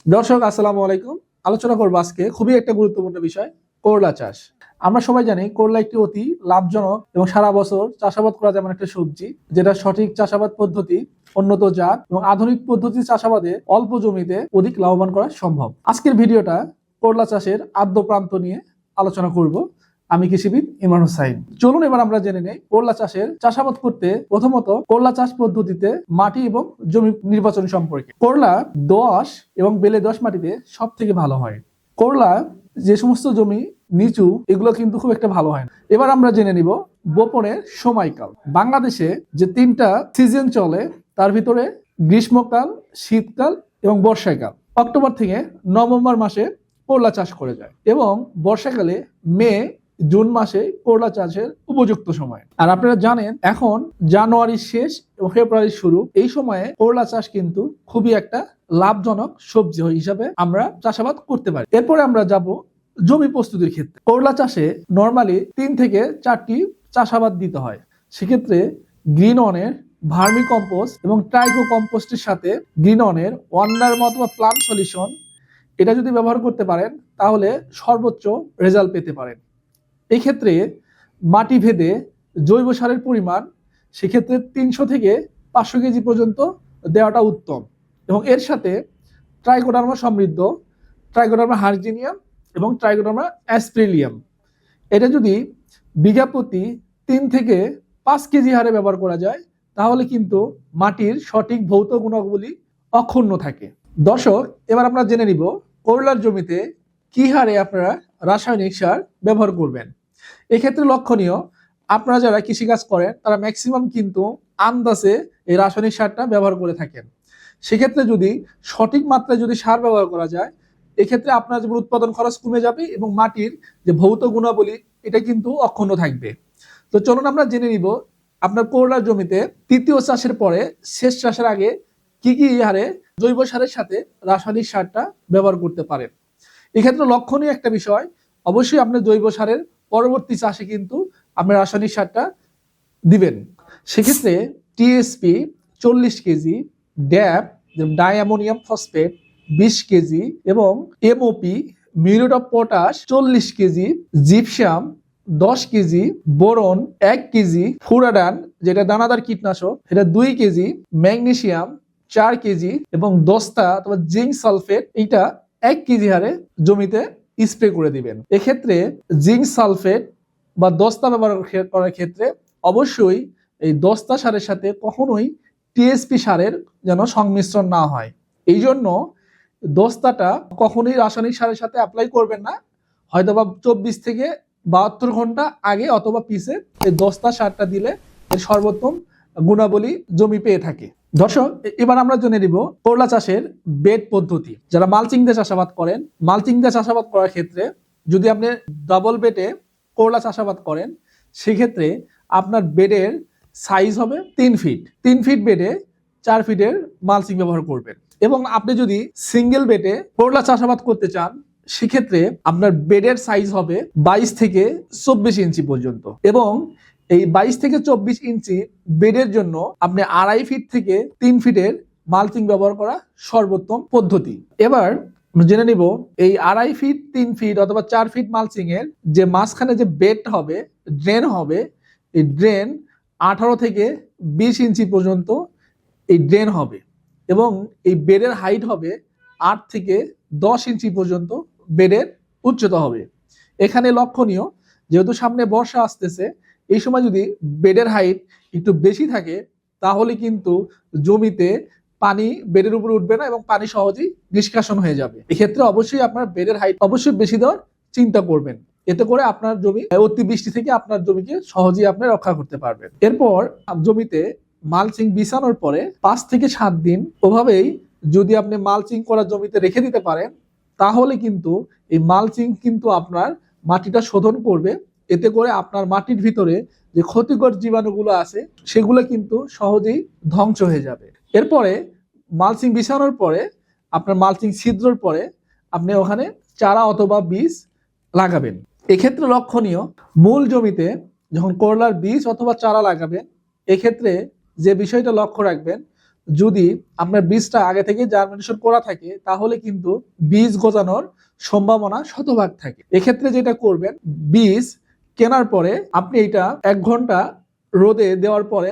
দর্শক আসসালামু আলাইকুম। আলোচনা করব আজকে খুবই একটা গুরুত্বপূর্ণ বিষয়, করলা চাষ। আমরা সবাই জানি করলা একটি অতি লাভজনক এবং সারা বছর চাষাবাদ করা যেমন একটা সবজি, যেটা সঠিক চাষাবাদ পদ্ধতি, উন্নত জাত এবং আধুনিক পদ্ধতি চাষাবাদে অল্প জমিতে অধিক লাভবান করা সম্ভব। আজকের ভিডিওটা করলা চাষের আদ্য প্রান্ত নিয়ে আলোচনা করব। আমি কৃষিবিদ ইমরান হোসাইন। চলুন এবার আমরা জেনে নেই করলা চাষের চাষাবাদ করতে প্রথমত করলা চাষ পদ্ধতিতে মাটি এবং জমি নির্বাচন সম্পর্কে। করলা দোআঁশ এবং বেলে দোআঁশ মাটিতে সব থেকে ভালো হয়। করলা যে সমস্ত জমি নিচু, এগুলো কিন্তু খুব একটা ভালো হয় না। এবার আমরা জেনে নিব বপনের সময়কাল। বাংলাদেশে যে 3টা সিজন চলে, তার ভিতরে গ্রীষ্মকাল, শীতকাল এবং বর্ষাকাল। অক্টোবর থেকে নভেম্বর মাসে করলা চাষ করে যায় এবং বর্ষাকালে মে জুন মাসে করলা চাষের উপযুক্ত সময়। আর আপনারা জানেন এখন জানুয়ারির শেষ এবং ফেব্রুয়ারির শুরু, এই সময়ে করলা চাষ কিন্তু খুবই একটা লাভজনক সবজি হিসাবে আমরা চাষাবাদ করতে পারি। এরপরে আমরা যাব জমি প্রস্তুতির ক্ষেত্রে। করলা চাষে নর্মালি 3 থেকে 4টি চাষাবাদ দিতে হয়। সেক্ষেত্রে গ্রিন অনের ভার্মি কম্পোস্ট এবং ট্রাইকো কম্পোস্টের সাথে গ্রিন অনের ওয়ান্ডার অথবা প্লান্ট সলিউশন, এটা যদি ব্যবহার করতে পারেন তাহলে সর্বোচ্চ রেজাল্ট পেতে পারেন। এই ক্ষেত্রে মাটি ভেদে জৈব সারের পরিমাণ সেক্ষেত্রে 300 থেকে 500 কেজি পর্যন্ত দেওয়াটা উত্তম এবং এর সাথে ট্রাইকোডার্মা সমৃদ্ধ ট্রাইকোডার্মা হার্জিনিয়াম এবং ট্রাইকোডার্মা অ্যাসপ্রিলিয়াম, এটা যদি বিঘা প্রতি 3 থেকে 5 কেজি হারে ব্যবহার করা যায় তাহলে কিন্তু মাটির সঠিক ভৌত গুণাবলী অক্ষুণ্ণ থাকে। দর্শক, এবার আমরা জেনে নিব করলার জমিতে কি হারে আপনারা রাসায়নিক সার ব্যবহার করবেন। এক্ষেত্রে লক্ষণীয়, আপনারা যারা কৃষিকাজ করেন তারা ম্যাক্সিমাম কিন্তু আন্দাজে এই রাসায়নিক সারটা ব্যবহার করে থাকেন। সেক্ষেত্রে যদি সঠিক মাত্রায় যদি সার ব্যবহার করা যায়, এক্ষেত্রে আপনার যেমন উৎপাদন খরচ কমে যাবে এবং মাটির যে ভৌত গুণাবলী এটা কিন্তু অক্ষুণ্ণ থাকবে। তো চলুন আমরা জেনে নিব আপনার করলার জমিতে তৃতীয় চাষের পরে শেষ চাষের আগে কি কি হারে জৈব সারের সাথে রাসায়নিক সারটা ব্যবহার করতে পারেন। এক্ষেত্রে লক্ষণীয় একটা বিষয়, অবশ্যই আপনার জৈব সারের পরবর্তী চাষে কিন্তু আপনি রাসায়নিক সারটা দিবেন। সেক্ষেত্রে টিএসপি 40 কেজি, ড্যাপ ডাইঅ্যামোনিয়াম ফসফেট 20 কেজি এবং MOP muriate of potash 40 KG, gypsum 10 KG, boron 1 KG, Furadan যেটা দানাদার কীটনাশক এটা 2 কেজি, ম্যাগনেসিয়াম 4 কেজি এবং দস্তা অথবা জিঙ্ক সালফেট এটা 1 কেজি হারে জমিতে স্প্রে করে দিবেন। এক্ষেত্রে জিঙ্ক সালফেট বা দস্তা ব্যবহার করার ক্ষেত্রে অবশ্যই এই দস্তা সারের সাথে কখনোই টিএসপি সারের যেন সংমিশ্রণ না হয়। এই জন্য দস্তাটা কখনোই রাসায়নিক সারের সাথে অ্যাপ্লাই করবেন না, হয়তোবা 24 থেকে 72 ঘন্টা আগে অথবা পিছে এই দস্তা সারটা দিলে এর সর্বোত্তম গুণাবলী জমি পেয়ে থাকে। দর্শক, এবার আমরা জেনে নিব করলা চাষের বেড পদ্ধতি। যারা মালচিং দিয়ে চাষাবাদ করেন, মালচিং দিয়ে চাষাবাদ করার ক্ষেত্রে যদি আপনি ডাবল বেডে করলা চাষাবাদ করেন, সেক্ষেত্রে আপনার বেডের সাইজ হবে 3 ফিট। 3 ফিট বেডে 4 ফিটের মালচিং ব্যবহার করবেন। এবং আপনি যদি সিঙ্গেল বেডে করলা চাষাবাদ করতে চান, সেক্ষেত্রে আপনার বেডের সাইজ হবে 22 থেকে 24 ইঞ্চি পর্যন্ত এবং এই 22 থেকে 24 ইঞ্চি বেডের জন্য আপনি 2.5 ফিট থেকে 3 ফিটের মালচিং ব্যবহার করা সর্বোত্তম পদ্ধতি। এবার জেনে নিব এই 2.5 ফিট 3 ফিট অথবা 4 ফিট মালচিং এর যে মাঝখানে যে বেড হবে, ড্রেন হবে, এই ড্রেন 18 থেকে 20 ইঞ্চি পর্যন্ত এই ড্রেন হবে এবং এই বেডের হাইট হবে 8 থেকে 10 ইঞ্চি পর্যন্ত বেডের উচ্চতা হবে। এখানে লক্ষণীয়, যেহেতু সামনে বর্ষা আসতেছে, এই সময় যদি বেডের হাইট একটু বেশি থাকে তাহলে কিন্তু জমিতে পানি বেডের উপরে উঠবে না এবং পানি সহজেই নিষ্কাশন হয়ে যাবে। এক্ষেত্রে অবশ্যই আপনার বেডের হাইট অবশ্যই বেশি দেওয়ার চিন্তা করবেন, এতে করে আপনার জমি অতিবৃষ্টি থেকে আপনার জমিকে সহজেই আপনি রক্ষা করতে পারবেন। এরপর জমিতে মালচিং বিছানোর পরে 5 থেকে 7 দিন ওভাবেই যদি আপনি মালচিং করা জমিতে রেখে দিতে পারেন, তাহলে কিন্তু এই মালচিং কিন্তু আপনার মাটিটা শোধন করবে। এতে করে আপনার মাটির ভিতরে যে ক্ষতিকর জীবাণুগুলো আছে সেগুলো কিন্তু সহজেই ধ্বংস হয়ে যাবে। এরপরে মালচিং বিছানোর পরে আপনার মালচিং ছিদ্রর পরে আপনি ওখানে চারা অথবা বীজ লাগাবেন। এক্ষেত্রে লক্ষণীয়, মূল জমিতে যখন করলার বীজ অথবা চারা লাগাবেন, এক্ষেত্রে যে বিষয়টা লক্ষ্য রাখবেন, যদি আপনার বীজটা আগে থেকে জার্মিনেশন করা থাকে তাহলে কিন্তু বীজ গজানোর সম্ভাবনা শতভাগ থাকে। এক্ষেত্রে যেটা করবেন, বীজ কেনার পরে আপনি এটা 1 ঘন্টা রোদে দেওয়ার পরে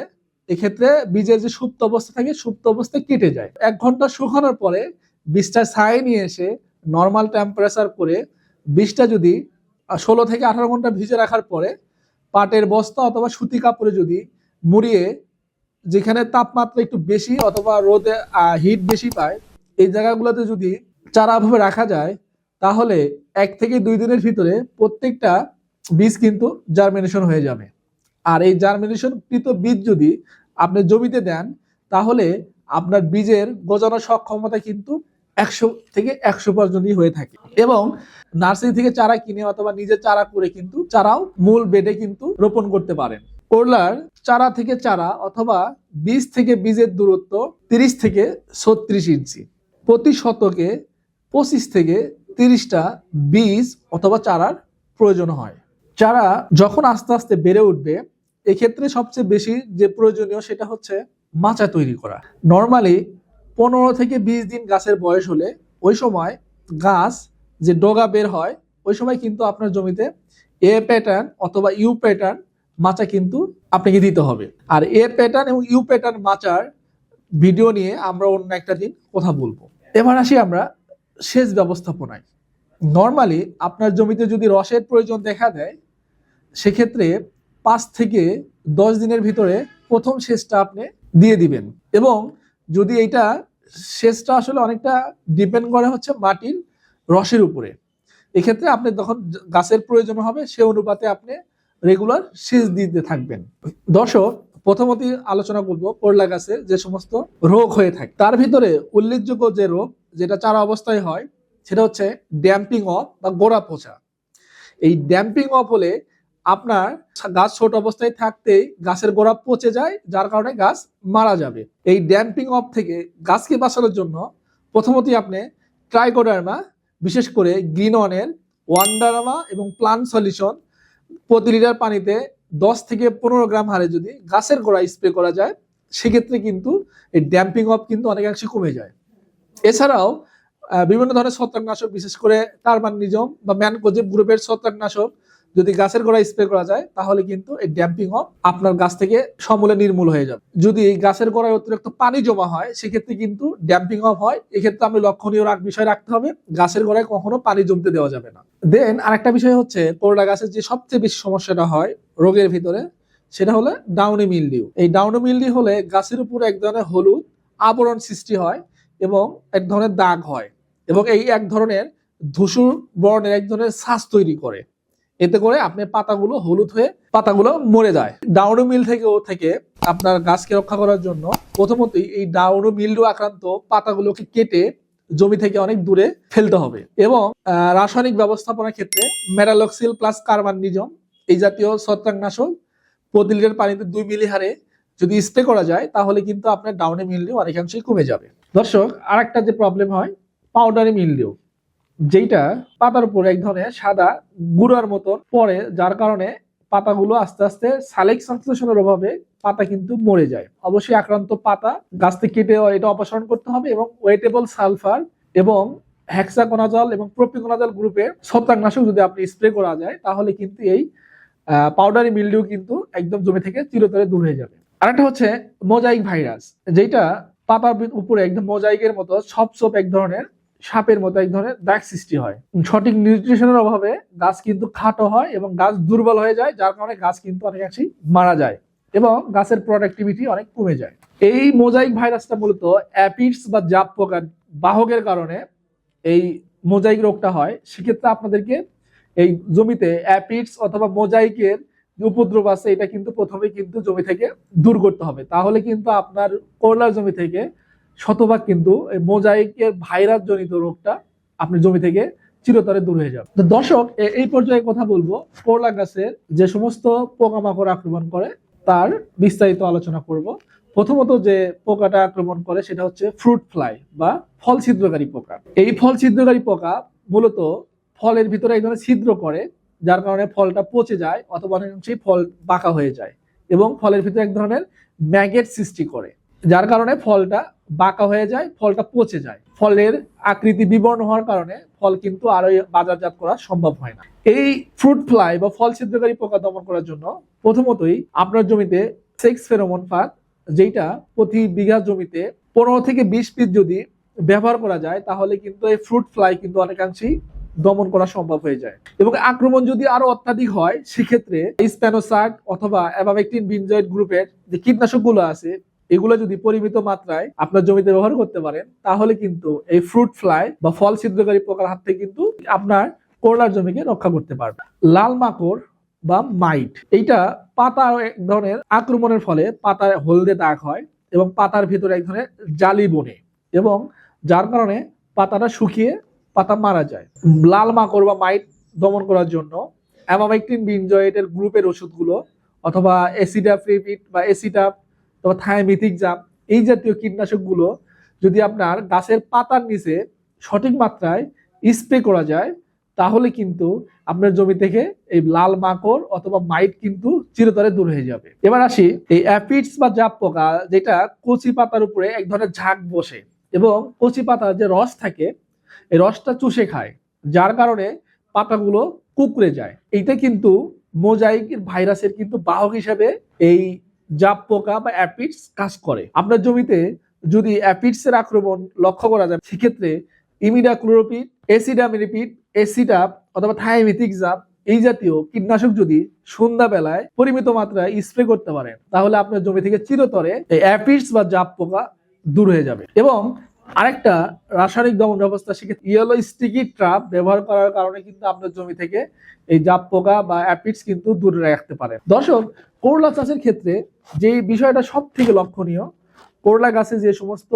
এক্ষেত্রে বীজের যে সুপ্ত অবস্থা থাকে সুপ্ত অবস্থা কেটে যায়। 1 ঘন্টা শুকানোর পরে বীজটা ছায়ে নিয়ে এসে নর্মাল টেম্পারেচার করে বীজটা যদি 16 থেকে 18 ঘন্টা ভিজে রাখার পরে পাটের বস্তা অথবা সুতি কাপড়ে যদি মুড়িয়ে, যেখানে তাপমাত্রা একটু বেশি অথবা রোদে হিট বেশি পায় এই জায়গাগুলোতে যদি চারাভাবে রাখা যায় তাহলে 1 থেকে 2 দিনের ভিতরে প্রত্যেকটা বীজ কিন্তু জার্মিনেশন হয়ে যাবে। আর এই জার্মিনেশনকৃত বীজ যদি আপনি জমিতে দেন তাহলে আপনার বীজের গজানোর সক্ষমতা কিন্তু 100 থেকে 100 পর্যন্তই হয়ে থাকে। এবং নার্সারি থেকে চারা কিনে অথবা নিজে চারা করে কিন্তু চারাও মূল বেডে কিন্তু রোপণ করতে পারেন। করলার চারা থেকে চারা অথবা বীজ থেকে বীজের দূরত্ব 30 থেকে 36 ইঞ্চি। প্রতি শতকে 25 থেকে 30টা বীজ অথবা চারার প্রয়োজন হয়। চারা যখন আস্তে আস্তে বেড়ে উঠবে এক্ষেত্রে সবচেয়ে বেশি যে প্রয়োজনীয় সেটা হচ্ছে মাচা তৈরি করা। নর্মালি 15 থেকে 20 দিন গাছের বয়স হলে ওই সময় গাছ যে ডগা বের হয় ওই সময় কিন্তু আপনার জমিতে এ প্যাটার্ন অথবা ইউ প্যাটার্ন মাচা কিন্তু আপনাকে দিতে হবে। আর এ প্যাটার্ন এবং ইউ প্যাটার্ন মাচার ভিডিও নিয়ে আমরা অন্য একটা দিন কথা বলবো। এবার আসি আমরা সেচ ব্যবস্থাপনায়। নর্মালি আপনার জমিতে যদি রসের প্রয়োজন দেখা দেয় সেক্ষেত্রে 5 থেকে 10 দিনের ভিতরে প্রথম সেচটা আপনি দিয়ে দিবেন। এবং যদি এইটা সেচটা আসলে অনেকটা ডিপেন্ড করে হচ্ছে মাটির রসের উপরে, এক্ষেত্রে আপনি যখন গাছের প্রয়োজন হবে সে অনুপাতে আপনি রেগুলার সেচ দিতে থাকবেন। দর্শক, প্রথমত আলোচনা করব করলা গাছে যে সমস্ত রোগ হয়ে থাকে তার ভিতরে উল্লেখযোগ্য যে রোগ যেটা চারা অবস্থায় হয় সেটা হচ্ছে ড্যাম্পিং অফ বা গোড়া পচা। এই ড্যাম্পিং অফ হলে আপনার গাছ ছোট অবস্থায় থাকতেই গাছের গোড়া পচে যায়, যার কারণে গাছ মারা যাবে। এই ড্যাম্পিং অফ থেকে গাছকে বাঁচানোর জন্য প্রথমতই আপনি ট্রাইকোডার্মা, বিশেষ করে গ্রিনওয়ানের ওয়ান্ডারমা এবং প্লান্ট সলিউশন প্রতি লিটার পানিতে 10 থেকে 15 গ্রাম হারে যদি গাছের গোড়ায় স্প্রে করা যায় সেক্ষেত্রে কিন্তু এই ড্যাম্পিং অফ কিন্তু অনেকাংশে কমে যায়। এছাড়াও বিভিন্ন ধরনের ছত্রাকনাশক, বিশেষ করে কার্বাননিজম বা ম্যানকোজেব গ্রুপের ছত্রাকনাশক যদি গাছের গোড়ায় স্প্রে করা যায় তাহলে কিন্তু এই ড্যাম্পিং অফ আপনার গাছ থেকে সমূলে নির্মূল হয়ে যাবে। যদি গাছের গোড়ায় অতিরিক্ত পানি জমা হয় সেক্ষেত্রে কিন্তু ড্যাম্পিং অফ হয়। এক্ষেত্রে আপনি লক্ষণীয় বিষয় রাখতে হবে, গাছের গোড়ায় কখনো পানি জমতে দেওয়া যাবে না। দেন আরেকটা বিষয় হচ্ছে করলা গাছের যে সবচেয়ে বেশি সমস্যাটা হয় রোগের ভিতরে সেটা হলো ডাউনি মিলডিউ। এই ডাউনি মিলডিউ হলে গাছের উপর এক ধরনের হলুদ আবরণ সৃষ্টি হয় এবং এক ধরনের দাগ হয় এবং এই এক ধরনের ধূসর বর্ণের এক ধরনের ছাঁচ তৈরি করে। এতে করে আপনার পাতাগুলো হলুদ হয়ে পাতাগুলো মরে যায়। ডাউনি মিল থেকে আপনার গাছকে রক্ষা করার জন্য প্রথমতই এই ডাউনি মিলডু আক্রান্ত পাতাগুলোকে কেটে জমি থেকে অনেক দূরে ফেলতে হবে। এবং রাসায়নিক ব্যবস্থাপনার ক্ষেত্রে মেটালক্সিল প্লাস কার্বাননিজম এই জাতীয় ছত্রাকনাশক প্রতি লিটার পানিতে 2 মিলি হারে যদি স্প্রে করা যায় তাহলে কিন্তু আপনার ডাউনি মিলডিউ অনেকাংশেই কমে যাবে। দর্শক, আরেকটা যে প্রবলেম হয় পাউডারি মিলডিউ, যেটা পাতার উপর এক ধরনের সাদা গুঁড়ার মতন পড়ে, যার কারণে পাতাগুলো আস্তে আস্তে সালেক সংশ্লেষণের অভাবে পাতা কিন্তু মরে যায়। অবশ্যই আক্রান্ত পাতা গাছ থেকে কেটে এটা অপসারণ করতে হবে এবং ওয়েটেবল সালফার এবং হেক্সাকোনাজল এবং প্রোপিকোনাজল গ্রুপের ছত্রাকনাশক যদি আপনি স্প্রে করা যায় তাহলে কিন্তু এই পাউডারি মিলডিউ কিন্তু একদম জমি থেকে চিরতরে দূর হয়ে যাবে। আরেকটা হচ্ছে মোজাইক ভাইরাস, যেটা পাতার উপরে একদম মোজাইকের মতো ছোপ এক ধরনের সাপের মতো এক ধরনের দাগ সৃষ্টি হয়। সঠিক নিউট্রিশনের অভাবে গাছ কিন্তু খাটো হয় এবং গাছ দুর্বল হয়ে যায়, যার কারণে গাছ কিন্তু অনেকাংশেই মারা যায় এবং গাছের প্রোডাক্টিভিটি অনেক কমে যায়। এই মোজাইক ভাইরাসটা মূলত অ্যাপিডস বা জাপ পোকার বাহকের কারণে এই মোজাইক রোগটা হয়। সেক্ষেত্রে আপনাদেরকে এই জমিতে অ্যাপিডস অথবা মোজাইকের যে উপদ্রব আছে এটা কিন্তু প্রথমে কিন্তু জমি থেকে দূর করতে হবে, তাহলে কিন্তু আপনার করলার জমি থেকে শতভাগ কিন্তু এই মোজাইকের ভাইরাস জনিত রোগটা আপনি জমি থেকে চিরতরে দূর হয়ে যাবে। তো দর্শক, এই পর্যায়ে কথা বলবো করলা গাছের যে সমস্ত পোকামাকড় আক্রমণ করে তার বিস্তারিত আলোচনা করব। প্রথমত যে পোকাটা আক্রমণ করে সেটা হচ্ছে ফ্রুট ফ্লাই বা ফল ছিদ্রকারী পোকা। এই ফল ছিদ্রকারী পোকা মূলত ফলের ভিতরে এক ধরনের ছিদ্র করে, যার কারণে ফলটা পচে যায় অথবা অনেকাংশেই ফল বাঁকা হয়ে যায় এবং ফলের ভিতরে এক ধরনের ম্যাগেট সৃষ্টি করে। যার কারণে ফলটা বাঁকা হয়ে যায়, ফলটা পচে যায়। ফলের আকৃতি বিবর্ণ হওয়ার কারণে ফল কিন্তু আরো বাজারজাত করা সম্ভব হয় না। এই ফ্রুট ফ্লাই বা ফল ছিদ্রকারী পোকা দমন করার জন্য প্রথমতই আপনার জমিতে সেক্স ফেরোমন ফাঁদ, যেটা প্রতি বিঘা জমিতে 15 থেকে 20 পিস যদি ব্যবহার করা যায়, তাহলে কিন্তু এই ফ্রুট ফ্লাই কিন্তু অনেকাংশেই দমন করা সম্ভব হয়ে যায়। এবং আক্রমণ যদি আরো অত্যাধিক হয়, সেক্ষেত্রে স্প্যানোসাইড অথবা অ্যাবামেকটিন বেনজয়েড গ্রুপের যে কীটনাশকগুলো আছে, এগুলো যদি পরিমিত মাত্রায় আপনার জমিতে ব্যবহার করতে পারেন, তাহলে কিন্তু এই ফ্রুট ফ্লাই বা ফল ছিদ্রকারী পোকার হাত থেকে কিন্তু আপনার করলার জমিকে রক্ষা করতে পারবে। লাল মাকড় বা মাইট, এইটা পাতার এক ধরনের আক্রমণের ফলে পাতায় হলদে দাগ হয় এবং পাতার ভিতরে এক ধরনের জালি বনে, এবং যার কারণে পাতাটা শুকিয়ে পাতা মারা যায়। লাল মাকড় বা মাইট দমন করার জন্য অ্যামামেকটিন বেনজয়েডের গ্রুপের ওষুধগুলো অথবা অ্যাসিডাফ্রিপিড বা অ্যাসিডাপ অথবা থায়ামিথিক্সাম, এই জাতীয় কীটনাশকগুলো যদি আপনার গাছের পাতার নিচে সঠিক মাত্রায় স্প্রে করা যায়, তাহলে কিন্তু আপনার জমি থেকে এই লাল মাকড় অথবা মাইট কিন্তু চিরতরে দূর হয়ে যাবে। এবার আসি এই অ্যাপিডস বা জাপ পোকা, যেটা কচি পাতার উপরে এক ধরনের ঝাঁক বসে এবং কচি পাতার যে রস থাকে, এই রসটা চুষে খায়, যার কারণে পাতাগুলো কুঁকড়ে যায়। এইটা কিন্তু মোজাইক ভাইরাসের কিন্তু বাহক হিসেবে এই জাপ পোকা বা অ্যাপিডস কাজ করে। আপনার জমিতে যদি অ্যাপিডস এর আক্রমণ লক্ষ্য করা যায়, সেক্ষেত্রে ইমিডাক্লোরোপিড, অ্যাসিডামিরিপিড, অ্যাসিডাপ অথবা থায়ামিথিক্সাম, এই জাতীয় কীটনাশক যদি সন্ধ্যাবেলায় পরিমিত মাত্রায় স্প্রে করতে পারেন, তাহলে আপনার জমি থেকে চিরতরে এই অ্যাপিডস বা জাপ পোকা দূর হয়ে যাবে। এবং আরেকটা রাসায়নিক দমন ব্যবস্থা, সেক্ষেত্রে ইয়েলো স্টিকি ট্র্যাপ ব্যবহার করার কারণে কিন্তু আপনার জমি থেকে এই জাপ পোকা বা অ্যাপিডস কিন্তু দূরে রাখতে পারে। দর্শক, করলা চাষের ক্ষেত্রে যে বিষয়টা সব থেকে লক্ষণীয়, করলা গাছে যে সমস্ত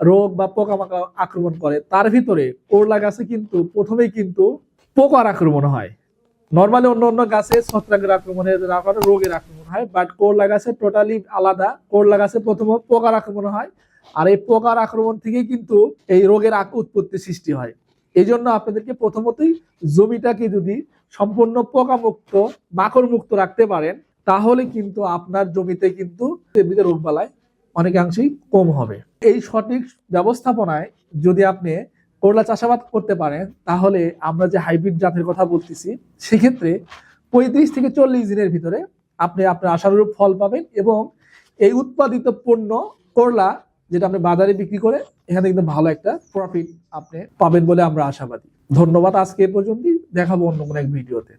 রোগ বা পোকামাকড় আক্রমণ করে, তার ভিতরে করলা গাছে কিন্তু প্রথমেই কিন্তু পোকার আক্রমণ হয়। নর্মালি অন্য অন্য গাছে ছত্রাকের আক্রমণের রোগের আক্রমণ হয়, বাট করলা গাছে টোটালি আলাদা। করলা গাছে প্রথমে পোকার আক্রমণ হয়, আর এই পোকার আক্রমণ থেকে কিন্তু এই রোগের উৎপত্তি সৃষ্টি হয়। এই জন্য আপনাদেরকে প্রথমতই জমিটাকে যদি সম্পূর্ণ পোকা মুক্ত, মাকড় মুক্ত রাখতে পারেন, তাহলে কিন্তু আপনার জমিতে কিন্তু রোগবালাই অনেকাংশেই কম হবে। এই সঠিক ব্যবস্থাপনায় যদি আপনি করলা চাষাবাদ করতে পারেন, তাহলে আমরা যে হাইব্রিড জাতের কথা বলতেছি, সেক্ষেত্রে 35 থেকে 40 দিনের ভিতরে আপনি আপনার আশানুরূপ ফল পাবেন, এবং এই উৎপাদিত পণ্য করলা যেটা আপনি বাজারে বিক্রি করে এখানে কিন্তু ভালো একটা প্রফিট আপনি পাবেন বলে আমরা আশাবাদী। ধন্যবাদ। আজকে এ পর্যন্তই, দেখাবো অন্য কোনো এক ভিডিওতে।